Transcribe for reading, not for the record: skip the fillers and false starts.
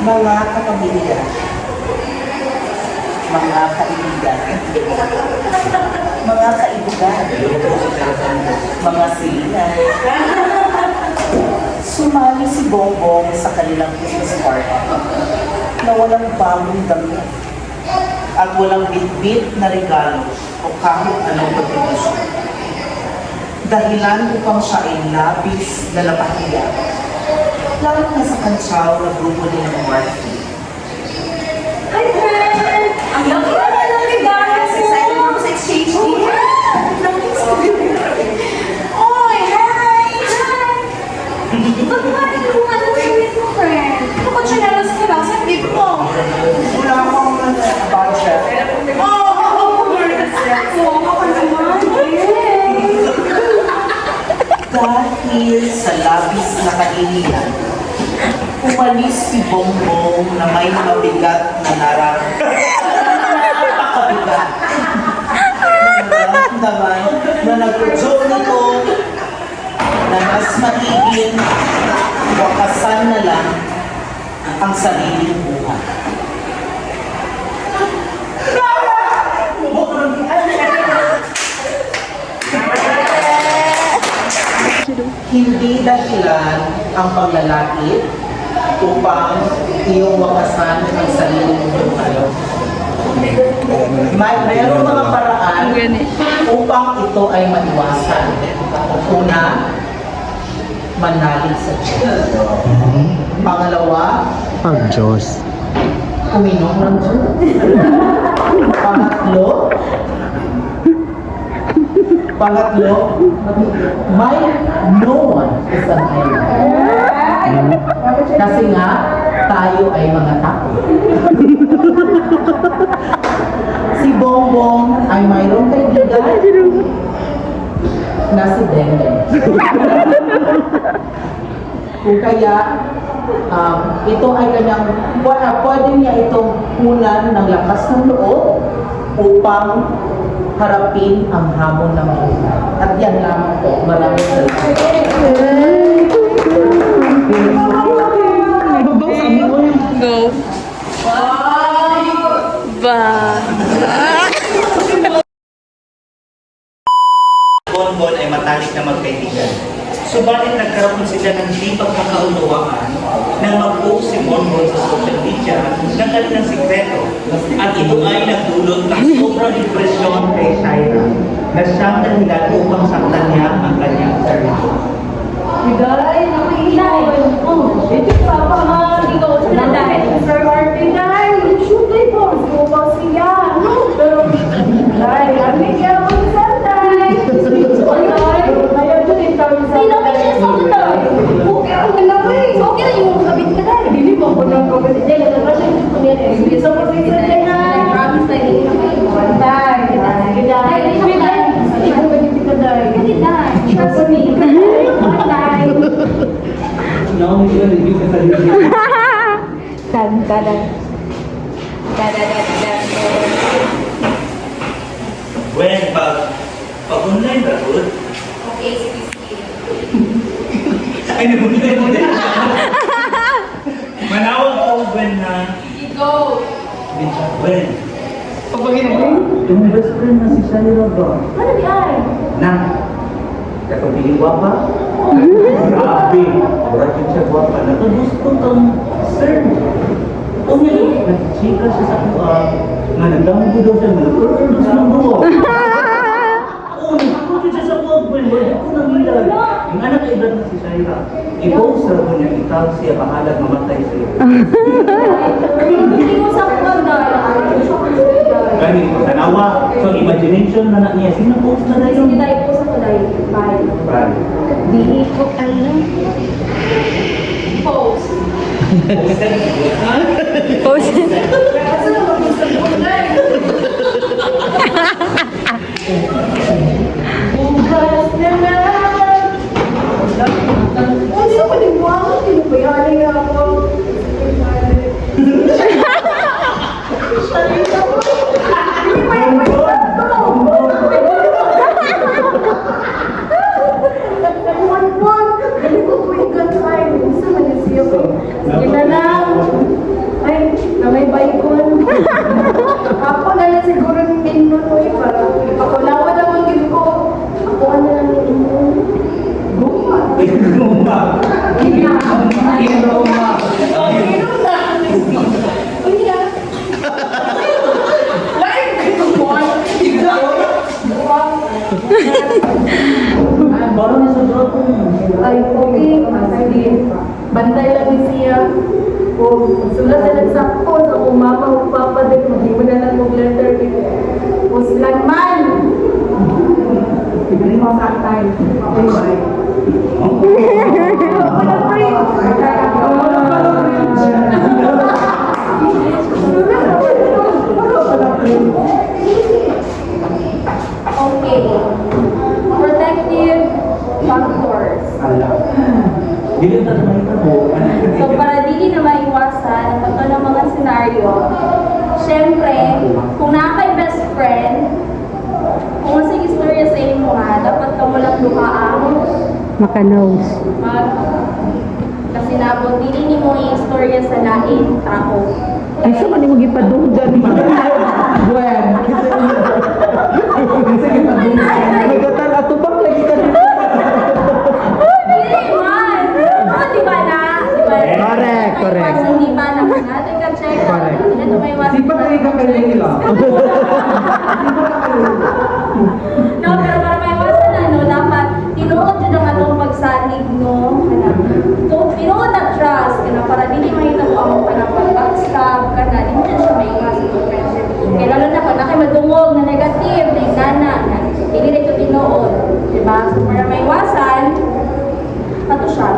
Mga kapamilya, mga kaibigan, mga kaibigan, mga sila. Sumali si Bongbong sa kanilang Christmas party na walang bagong damit at walang bitbit na regalo o kahit anong kontribusyon. Dahilan upang siya ay labis na napahiya, lalo na sa kantsaw na grupo nila ng Marty. Hi, friend! Ang laki naman ng regalo mo! Excited ako sa exchange gift! Oy, hi! Hi! Ba't ba iluhan ng sulit mo, friend? Ano ba chinelas ko lang sa gift mo? Wala akong budget. Dahil sa labis na kainilan, umalis si Bongbong na may mabigat na napakabigat. Naman na nagpudyo nito na mas maiging wakasan na lang ang sariling buhay. Hindi dahilan ang paglalakit upang iyong wakasan ang sariling buhay. Mayroong mga paraan upang ito ay maiwasan. Una, manalig sa Diyos. Pangalawa, Diyos. uminom ng Diyos. Pangatlo, may no one is an island. Kasi nga, tayo ay mga tao. Si Bongbong ay mayroong kaibigan na si Denden. Kung kaya, ito ay kanyang, pwede niya itong kunan ng lakas ng loob upang harapin ang hamon ng buhay. At yan lamang po. Maraming salamat. Go. Ba. Bonbon ay matalik na magkaibigan. Subalit nagkaroon sila ng hindi pagkakaunawaan nang mag-post si Bonbon sa social media ng kanilang sikreto. At ito ay nagdulot ng sobrang impresyon kay Shaira na siyang dahilan upang saktan niya ang kanyang sarili. Bigay, nakikinig. Ito pa pa nga, ikaw sa nanday. Sir Martin, ay, shoot ko. Sumaw siya. Pero, ay, kami kaya mo sa nanday. Ayaw dyan, ikaw sa nanday. Hindi naman siya sa nanday. Okay, ang nalawin. Okay, yung kabit ka dahil. Hindi mo ako nang kabit. Diyan, nalala siya yung kunyari. Sige, sa mga sa nanday na. Promise na hindi naman. Nanday. Nanday. Nanday. Trust me. Dan dan. When pag-online na po, Okay, sige. ay nag-online mo din siya. Manawag ko when na, Go. when. Yung best friend na si Shaira ba? Ano yan? Na, katong guwapa. Grabe. Grabe siya guwapa. Gusto kang sir. O nga, nag-chika siya sa kuha. Nga, nagdamgo daw siya. Nag-urdo sa buho. Oo, nagdamgo siya sa buho. Wala ko nang ilag. Yung anak ilan na si Shaira. I-post na ko niya. Itawag siya. Bahalag mamatay sa iyo. Hindi mo sa kumanda. Gani, tanawa. So, imagination na niya. Sino-post na na yun? Sige tayo po sa kulay. Bye. Bye. Di ko alam. Pose. Post. Kasi naman po sa kulay. Bukas na lang. Ano sa panibuangan? Tinubayari ako. Sige na lang. okay, sige. Bantay lang ni siya. O, sulat na nagsakto sa kung mama o papa din, mag-iba na lang kong letter. Uslan man! Ibigay mo sa tayo. Okay, bye. Wala pre! Okay. Protective factors. Ala. Dili ta naman ito po. So para dili na maiwasan ang ito ng mga senaryo, syempre, kung nakakay best friend, kung masing istorya sa imo ha, dapat ka mo lang duhaan Maka-nose. kasi nabot dili ni mo istorya sa lain tao. Ay, sa man mo gipadunggan. Gwen. Sige, nagkatan ato bang lagi ka dito? Dili man! Oh, di ba na? Di ba? Correct, correct. Kasi di ba na? Natin ka check out. Correct. Ito may iwasan. Sipa kayo ka kayo nila. No, pero para may iwasan na, no, dapat tinuod yun ang atong pagsalig, no? Tinuod na trust, kana para dili mahita ko ang panapag-backstab, kana, di mo na siya may iwasan ng friendship. Kaya lalo na kung nakay madungog na negative, na ingana, na dili na ito tinuod. Diba? So para may iwasan, ato siya.